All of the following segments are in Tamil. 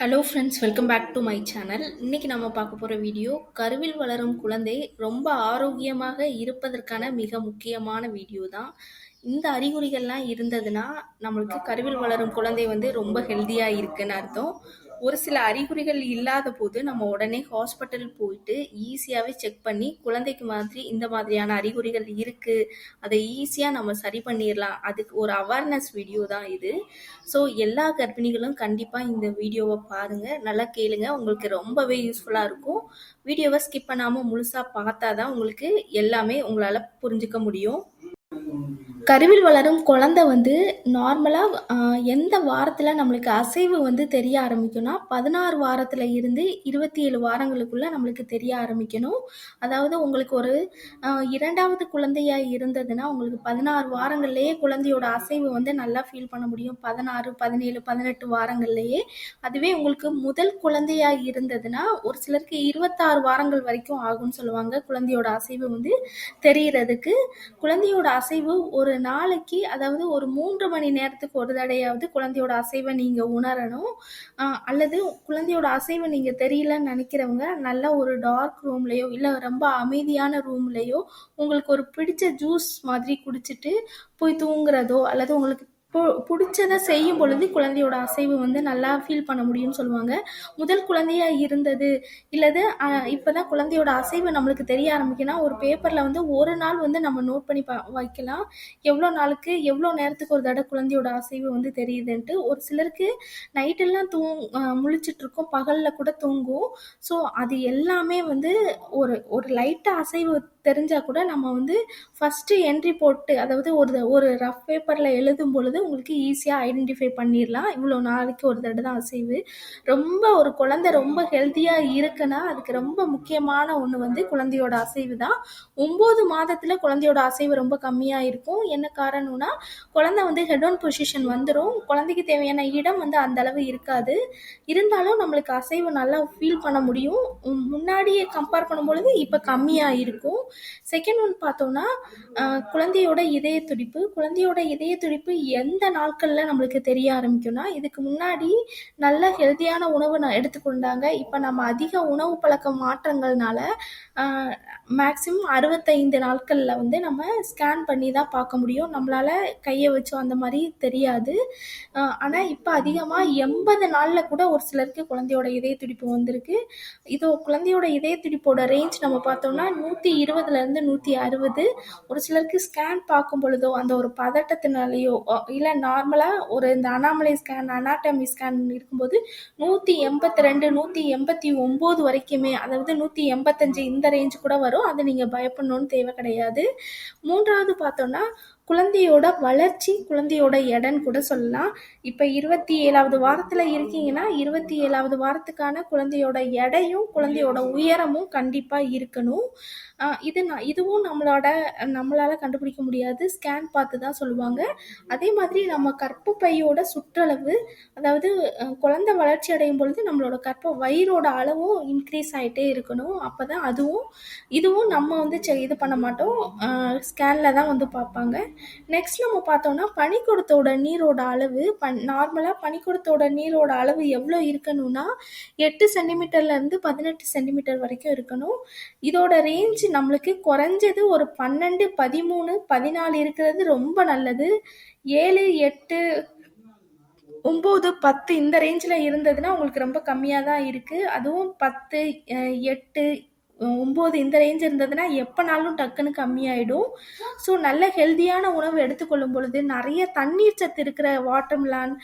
Hello friends, welcome back to my channel. இன்னைக்கு நம்ம பார்க்க போகிற வீடியோ கருவில் வளரும் குழந்தை ரொம்ப ஆரோக்கியமாக இருப்பதற்கான மிக முக்கியமான வீடியோ தான். இந்த அறிகுறிகள்லாம் இருந்ததுன்னா நம்மளுக்கு கருவில் வளரும் குழந்தை ரொம்ப ஹெல்த்தியாக இருக்குன்னு அர்த்தம். ஒரு சில அறிகுறிகள் இல்லாத போது நம்ம உடனே ஹாஸ்பிட்டல் போயிட்டு ஈஸியாகவே செக் பண்ணி குழந்தைக்கு இந்த மாதிரியான அறிகுறிகள் இருக்குது, அதை ஈஸியாக நம்ம சரி பண்ணிடலாம். அதுக்கு ஒரு அவேர்னஸ் வீடியோ தான் இது. ஸோ எல்லா கர்ப்பிணிகளும் கண்டிப்பாக இந்த வீடியோவை பாருங்கள், நல்லா கேளுங்க, உங்களுக்கு ரொம்பவே யூஸ்ஃபுல்லாக இருக்கும். வீடியோவை ஸ்கிப் பண்ணாமல் முழுசாக பார்த்தா தான் உங்களுக்கு எல்லாமே உங்களால் புரிஞ்சுக்க முடியும். கருவில் வளரும் குழந்தை நார்மலாக எந்த வாரத்தில் நம்மளுக்கு அசைவு தெரிய ஆரம்பிக்கும்னா 16 வாரத்தில் இருந்து 27 வாரங்களுக்குள்ள நம்மளுக்கு தெரிய ஆரம்பிக்கணும். அதாவது உங்களுக்கு ஒரு இரண்டாவது குழந்தையா இருந்ததுன்னா உங்களுக்கு 16 வாரங்கள்லேயே குழந்தையோட அசைவு நல்லா ஃபீல் பண்ண முடியும். 16, 17, 18 வாரங்கள்லேயே. அதுவே உங்களுக்கு முதல் குழந்தையா இருந்ததுன்னா ஒரு சிலருக்கு 26 வாரங்கள் வரைக்கும் ஆகும்னு சொல்லுவாங்க குழந்தையோட அசைவு தெரியறதுக்கு. குழந்தையோட அசைவு ஒரு நாளைக்கு, அதாவது ஒரு 3 மணி நேரத்துக்கு ஒரு தடையாவது குழந்தையோட அசைவை நீங்க உணரணும். அல்லது குழந்தையோட அசைவு நீங்க தெரியலன்னு நினைக்கிறவங்க நல்ல ஒரு டார்க் ரூம்லயோ இல்ல ரொம்ப அமைதியான ரூம்லயோ உங்களுக்கு ஒரு பிடிச்ச ஜூஸ் மாதிரி குடிச்சிட்டு போய் தூங்குறதோ அல்லது உங்களுக்கு பிடிச்சதை செய்யும் பொழுது குழந்தையோட அசைவு நல்லா ஃபீல் பண்ண முடியும்னு சொல்லுவாங்க. முதல் குழந்தையா இருந்தது இல்லது இப்போதான் குழந்தையோட அசைவு நம்மளுக்கு தெரிய ஆரம்பிக்குன்னா ஒரு பேப்பரில் ஒரு நாள் நம்ம நோட் பண்ணி வைக்கலாம், எவ்வளோ நாளுக்கு எவ்வளோ நேரத்துக்கு ஒரு தடவை குழந்தையோட அசைவு தெரியுதுன்ட்டு. ஒரு சிலருக்கு நைட்டெல்லாம் முழிச்சிட்டு இருக்கோம், பகலில் கூட தூங்கும். ஸோ அது எல்லாமே ஒரு ஒரு லைட்டாக அசைவு தெரிஞ்சால் கூட நம்ம ஃபஸ்ட்டு என்ட்ரி போட்டு, அதாவது ஒரு ரஃப் பேப்பரில் எழுதும் பொழுது உங்களுக்கு ஈஸியாக ஐடென்டிஃபை பண்ணிடலாம் இவ்வளோ நாளைக்கு ஒரு தடவை தான் அசைவு. ரொம்ப ஒரு குழந்தை ரொம்ப ஹெல்த்தியாக இருக்குன்னா அதுக்கு ரொம்ப முக்கியமான ஒன்று குழந்தையோட அசைவு தான். 9 மாதத்தில் குழந்தையோட அசைவு ரொம்ப கம்மியாக இருக்கும். என்ன காரணம்னா குழந்தை ஹெட் ஆன் பொசிஷன் வந்துடும், குழந்தைக்கு தேவையான இடம் அந்த அளவு இருக்காது. இருந்தாலும் நம்மளுக்கு அசைவு நல்லா ஃபீல் பண்ண முடியும். முன்னாடியே கம்பேர் பண்ணும்பொழுது இப்போ கம்மியாக இருக்கும். செகண்ட் ஒன் பார்த்தோம்னா குழந்தையோட இதய துடிப்பு. குழந்தையோட இதய துடிப்பு எந்த நாட்களில் நம்மளுக்கு தெரிய ஆரம்பிக்கும்னா, இதுக்கு முன்னாடி நல்ல ஹெல்த்தியான உணவு எடுத்துக்கொண்டாங்க. இப்போ நம்ம அதிக உணவு பழக்க மாற்றங்கள்னால மேக்ஸிமம் 65 நாட்களில் நம்ம ஸ்கேன் பண்ணி தான் பார்க்க முடியும். நம்மளால் கையை வச்சோ அந்த மாதிரி தெரியாது. ஆனால் இப்போ அதிகமாக 80 நாளில் கூட ஒரு சிலருக்கு குழந்தையோட இதய துடிப்பு வந்திருக்கு. இதோ குழந்தையோட இதய துடிப்போட ரேஞ்ச் நம்ம பார்த்தோம்னா 120லேருந்து 160. ஒரு சிலருக்கு ஸ்கேன் பார்க்கும் பொழுதோ அந்த ஒரு பதட்டத்தினாலேயோ இல்லை நார்மலாக ஒரு இந்த அனாமலை ஸ்கேன், அனாட்டமி ஸ்கேன் இருக்கும்போது 182, 189 வரைக்குமே, அதாவது 185 இந்த ரேஞ்சு கூட வரும். அது நீங்கள் பயப்படணும்னு தேவை கிடையாது. மூன்றாவது பார்த்தோம்னா குழந்தையோட வளர்ச்சி, குழந்தையோட எடைன்னு கூட சொல்லலாம். இப்போ 27வது வாரத்தில் இருக்கீங்கன்னா 27வது வாரத்துக்கான குழந்தையோட எடையும் குழந்தையோட உயரமும் கண்டிப்பாக இருக்கணும். இதுவும் நம்மளால் கண்டுபிடிக்க முடியாது, ஸ்கேன் பார்த்து தான் சொல்லுவாங்க. அதே மாதிரி நம்ம கர்ப்பப்பையோட சுற்றளவு, அதாவது குழந்தை வளர்ச்சி அடையும் பொழுது நம்மளோட வயிறோட அளவும் இன்க்ரீஸ் ஆகிட்டே இருக்கணும். அப்போ தான் இதுவும் நம்ம இது பண்ண மாட்டோம், ஸ்கேனில் தான் பார்ப்பாங்க. நெக்ஸ்ட் நம்ம பார்த்தோம்னா பனிக்கூடத்தோட நீரோட அளவு. நார்மலாக பனிக்கூடத்தோட நீரோட அளவு எவ்வளோ இருக்கணும்னா 8 சென்டிமீட்டர்லேருந்து 18 சென்டிமீட்டர் வரைக்கும் இருக்கணும். இதோட ரேஞ்ச் நம்மளுக்கு குறைஞ்சது ஒரு 12, 13, 14 இருக்கிறது ரொம்ப நல்லது. 7, 8, 9, 10 இந்த ரேஞ்சில் இருந்ததுன்னா உங்களுக்கு ரொம்ப கம்மியாக தான் இருக்குது. அதுவும் 10, 8, 9 இந்த ரேஞ்ச் இருந்ததுன்னா எப்போனாலும் டக்குன்னு கம்மியாயிடும். ஸோ நல்ல ஹெல்த்தியான உணவு எடுத்துக்கொள்ளும் பொழுது நிறைய தண்ணீர் சத்து இருக்கிற வாட்டர்மெலான்,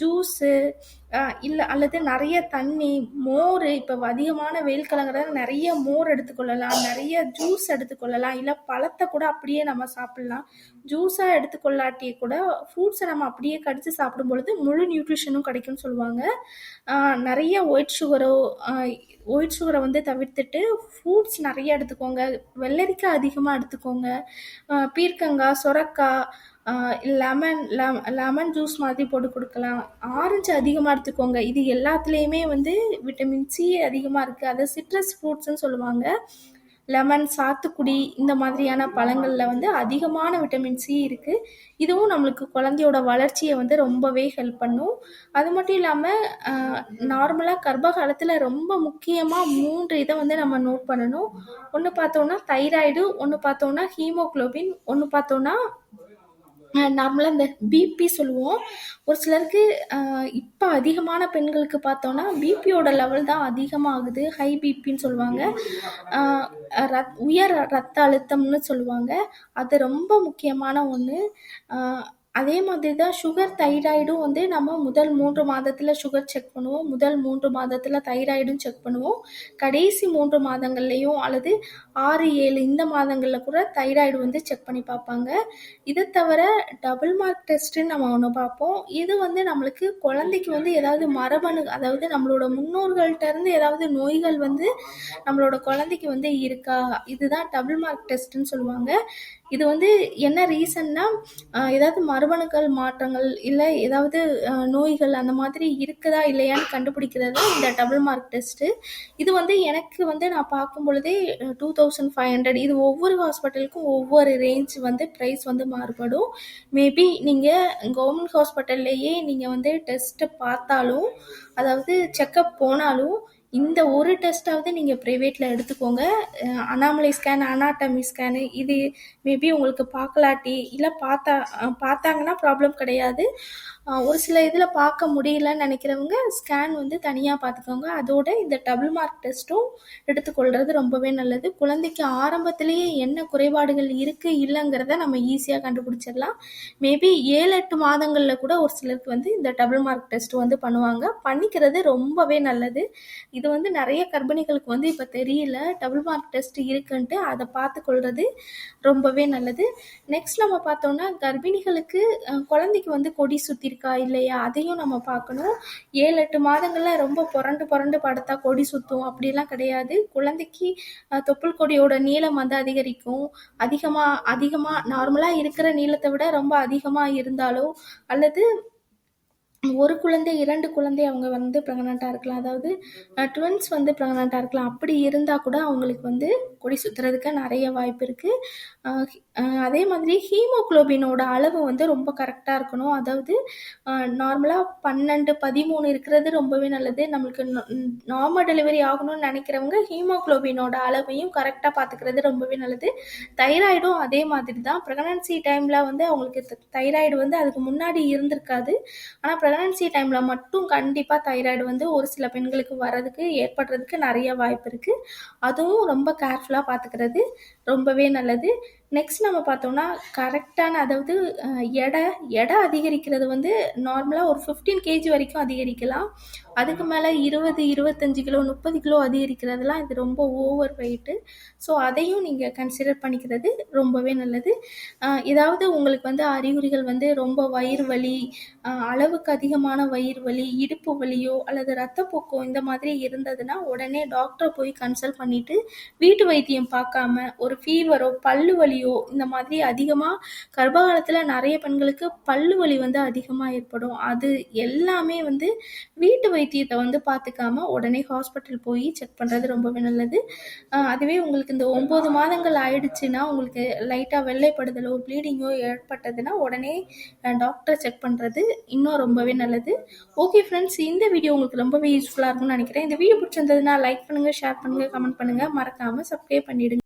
ஜூஸு இல்லை அல்லது நிறைய தண்ணி, மோர், இப்போ அதிகமான வெயில் காலங்கிறதால நிறைய மோர் எடுத்துக்கொள்ளலாம், நிறைய ஜூஸ் எடுத்துக்கொள்ளலாம், இல்லை பழத்தை கூட அப்படியே நம்ம சாப்பிட்லாம். ஜூஸாக எடுத்துக்கொள்ளாட்டி கூட ஃப்ரூட்ஸை நம்ம அப்படியே கடித்து சாப்பிடும் பொழுது முழு நியூட்ரிஷனும் கிடைக்கும்னு சொல்லுவாங்க. நிறைய ஒயிட் சுகரை தவிர்த்துட்டு ஃப்ரூட்ஸ் நிறைய எடுத்துக்கோங்க. வெள்ளரிக்காய் அதிகமாக எடுத்துக்கோங்க. பீர்க்கங்காய், சொரக்காய், லெமன் ஜூஸ் மாதிரி போட்டு கொடுக்கலாம். ஆரஞ்சு அதிகமாக எடுத்துக்கோங்க. இது எல்லாத்துலேயுமே விட்டமின் சி அதிகமாக இருக்குது, அதை சிட்ரஸ் ஃப்ரூட்ஸ்ன்னு சொல்லுவாங்க. லெமன், சாத்துக்குடி இந்த மாதிரியான பழங்கள்ல வந்து அதிகமான விட்டமின் சி இருக்கு. இதுவும் நம்மளுக்கு குழந்தையோட வளர்ச்சியை வந்து ரொம்பவே ஹெல்ப் பண்ணும். அது மட்டும் இல்லாமல் நார்மலாக கர்ப்ப காலத்தில் ரொம்ப முக்கியமாக 3 இதை வந்து நம்ம நோட் பண்ணணும். ஒன்று பார்த்தோன்னா தைராய்டு, ஒன்று பார்த்தோன்னா ஹீமோகுளோபின், ஒன்று பார்த்தோன்னா நார்மலாக இந்த பிபி சொல்லுவோம். ஒரு சிலருக்கு இப்போ அதிகமான பெண்களுக்கு பார்த்தோன்னா பிபியோட லெவல் தான் அதிகமாகுது. ஹை பிபின்னு சொல்லுவாங்க. உயர் ரத்த அழுத்தம்னு சொல்லுவாங்க. அது ரொம்ப முக்கியமான ஒன்று. அதே மாதிரி தான் சுகர், தைராய்டும் வந்து நம்ம முதல் 3 மாதத்தில் சுகர் செக் பண்ணுவோம். முதல் 3 மாதத்தில் தைராய்டும் செக் பண்ணுவோம். கடைசி 3 மாதங்கள்லேயும் அல்லது 6, 7 இந்த மாதங்களில் கூட தைராய்டு வந்து செக் பண்ணி பார்ப்பாங்க. இதை தவிர டபுள் மார்க் டெஸ்ட்டுன்னு நம்ம ஒன்று பார்ப்போம். இது வந்து நம்மளுக்கு குழந்தைக்கு வந்து ஏதாவது மரபணு, அதாவது நம்மளோட முன்னோர்கள்ட்ட இருந்து ஏதாவது நோய்கள் வந்து நம்மளோட குழந்தைக்கு வந்து இருக்கா, இதுதான் டபுள் மார்க் டெஸ்ட்டுன்னு சொல்லுவாங்க. இது வந்து என்ன ரீசன்னா ஏதாவது மரபணுக்கள் மாற்றங்கள் இல்லை ஏதாவது நோய்கள் அந்த மாதிரி இருக்குதா இல்லையான்னு கண்டுபிடிக்கிறது தான் இந்த டபுள் மார்க் டெஸ்ட்டு. இது வந்து எனக்கு வந்து நான் பார்க்கும் பொழுதே 2500. இது ஒவ்வொரு ஹாஸ்பிட்டலுக்கும் ஒவ்வொரு ரேஞ்ச் வந்து ப்ரைஸ் வந்து மாறுபடும். மேபி நீங்கள் கவர்மெண்ட் ஹாஸ்பிட்டல்லையே நீங்கள் வந்து டெஸ்ட்டை பார்த்தாலும், அதாவது செக்கப் போனாலும், இந்த ஒரு டெஸ்ட்டாவது நீங்கள் ப்ரைவேட்டில் எடுத்துக்கோங்க. அனாமலை ஸ்கேன், அனாட்டமி ஸ்கேனு, இது மேபி உங்களுக்கு பார்க்கலாட்டி இல்லை பார்த்தாங்கன்னா ப்ராப்ளம் கிடையாது. ஒரு சில இதில் பார்க்க முடியலன்னு நினைக்கிறவங்க ஸ்கேன் வந்து தனியாக பார்த்துக்கோங்க. அதோட இந்த டபுள் மார்க் டெஸ்ட்டும் எடுத்துக்கொள்கிறது ரொம்பவே நல்லது. குழந்தைக்கு ஆரம்பத்திலேயே என்ன குறைபாடுகள் இருக்குது இல்லைங்கிறத நம்ம ஈஸியாக கண்டுபிடிச்சிடலாம். மேபி 7-8 மாதங்களில் கூட ஒரு சிலருக்கு வந்து இந்த டபுள் மார்க் டெஸ்ட் வந்து பண்ணுவாங்க. பண்ணிக்கிறது ரொம்பவே நல்லது. இது வந்து நிறைய கர்ப்பிணிகளுக்கு வந்து இப்போ தெரியல டபுள் மார்க் டெஸ்ட் இருக்குன்ட்டு. அதை பார்த்துக்கொள்வது ரொம்பவே நல்லது. நெக்ஸ்ட் நம்ம பார்த்தோம்னா கர்ப்பிணிகளுக்கு குழந்தைக்கு வந்து கொடி சுற்றி இருக்கா இல்லையா அதையும் நம்ம பார்க்கணும். 7-8 மாதங்களில் ரொம்ப புரண்டு படுத்தா கொடி சுற்றும் அப்படிலாம் கிடையாது. குழந்தைக்கு தொப்புள் கொடியோட நீளம் வந்து அதிகரிக்கும். அதிகமாக நார்மலாக இருக்கிற நீளத்தை விட ரொம்ப அதிகமாக இருந்தாலோ அல்லது ஒரு குழந்தை 2 குழந்தை அவங்க வந்து ப்ரெக்னெண்ட்டாக இருக்கலாம், அதாவது ட்வின்ஸ் வந்து ப்ரெக்னெண்ட்டாக இருக்கலாம். அப்படி இருந்தால் கூட அவங்களுக்கு வந்து கொடி சுற்றுறதுக்கு நிறைய வாய்ப்பு இருக்குது. அதே மாதிரி ஹீமோகுளோபினோட அளவு வந்து ரொம்ப கரெக்டாக இருக்கணும். அதாவது நார்மலாக 12, 13 இருக்கிறது ரொம்பவே நல்லது. நம்மளுக்கு நார்மல் டெலிவரி ஆகணும்னு நினைக்கிறவங்க ஹீமோகுளோபினோட அளவையும் கரெக்டாக பார்த்துக்கிறது ரொம்பவே நல்லது. தைராய்டும் அதே மாதிரி தான். ப்ரெக்னன்சி டைமில் வந்து அவங்களுக்கு தைராய்டு வந்து அதுக்கு முன்னாடி இருந்திருக்காது. ஆனால் ப்ரெக்னன்சி டைமில் மட்டும் கண்டிப்பாக தைராய்டு வந்து ஒரு சில பெண்களுக்கு ஏற்படுறதுக்கு நிறைய வாய்ப்பு இருக்குது. அதுவும் ரொம்ப கேர்ஃபுல்லாக பார்த்துக்கிறது ரொம்பவே நல்லது. நெக்ஸ்ட் நம்ம பார்த்தோம்னா கரெக்டான, அதாவது எடை அதிகரிக்கிறது வந்து நார்மலாக ஒரு 15 kg வரைக்கும் அதிகரிக்கலாம். அதுக்கு மேலே 20, 25 கிலோ, 30 கிலோ அதிகரிக்கிறதுலாம் இது ரொம்ப ஓவர் வெயிட்டு. ஸோ அதையும் நீங்கள் கன்சிடர் பண்ணிக்கிறது ரொம்பவே நல்லது. ஏதாவது உங்களுக்கு வந்து அறிகுறிகள் வந்து ரொம்ப வயிறு வலி, அளவுக்கு அதிகமான வயிறு வலி, இடுப்பு வலியோ அல்லது ரத்தப்போக்கோ இந்த மாதிரி இருந்ததுன்னா உடனே டாக்டரை போய் கன்சல்ட் பண்ணிவிட்டு வீட்டு வைத்தியம் பார்க்காம ஒரு ஃபீவரோ பல்லு வலியோ இந்த மாதிரி அதிகமாக கர்ப்பகாலத்தில் நிறைய பெண்களுக்கு பல்லு வலி வந்து அதிகமாக ஏற்படும். அது எல்லாமே வந்து வீட்டு வைத்தியத்தை வந்து பார்த்துக்காம உடனே ஹாஸ்பிட்டல் போய் செக் பண்ணுறது ரொம்பவே நல்லது. அதுவே உங்களுக்கு இந்த 9 மாதங்கள் ஆயிடுச்சுன்னா உங்களுக்கு லைட்டாக வெள்ளைப்படுதலோ ப்ளீடிங்கோ ஏற்பட்டதுன்னா உடனே டாக்டரை செக் பண்ணுறது இன்னும் ரொம்பவே நல்லது. ஓகே ஃப்ரெண்ட்ஸ், இந்த வீடியோ உங்களுக்கு ரொம்பவே யூஸ்ஃபுல்லாக இருக்கும்னு நினைக்கிறேன். இந்த வீடியோ பிடிச்சிருந்ததுன்னா லைக் பண்ணுங்கள், ஷேர் பண்ணுங்கள், கமெண்ட் பண்ணுங்கள், மறக்காமல் சப்ஸ்கிரைப் பண்ணிவிடுங்க.